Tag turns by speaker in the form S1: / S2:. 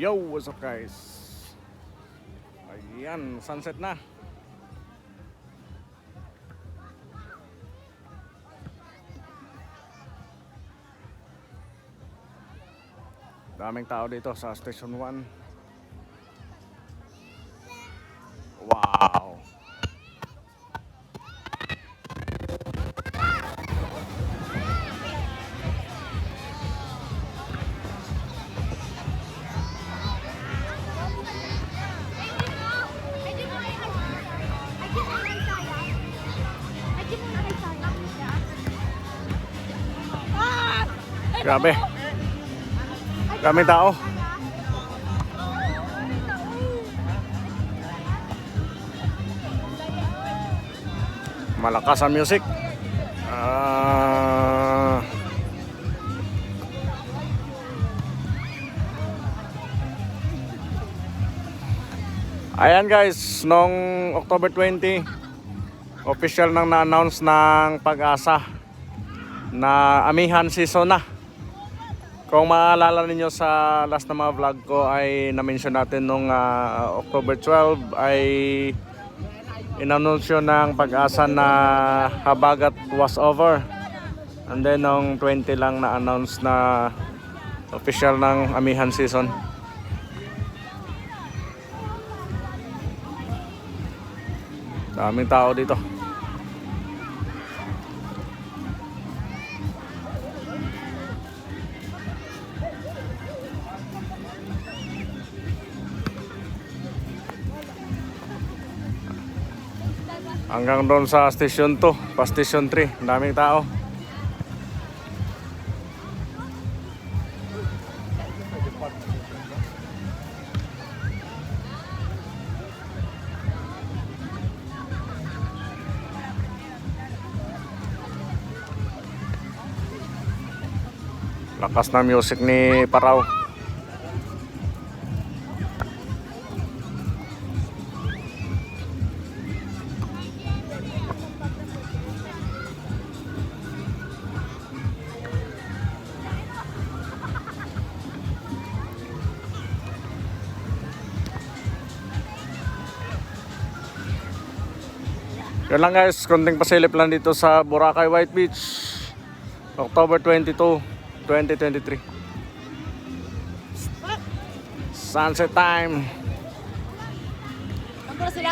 S1: Yo, what's up guys? Ayan, sunset na. Daming tao dito sa Station 1. Wow. Grabe. Daming tao. Malakas ang music. Ayan guys, noong October 20, official nang na-announce ng Pag-asa na amihan season na. Kung maalala ninyo sa last na mga vlog ko ay na-mention natin nung October 12 ay inanunsyo ng Pag-asa na habagat was over. And then nung 20 lang na-announce na official ng amihan season. Daming tao dito. Hanggang doon sa Station 2, pa Station 3, daming tao. Lakas na music ni Paraw. Yun lang guys, konting pasilip lang dito sa Boracay White Beach, October 22, 2023. Sunset time.
S2: Sila?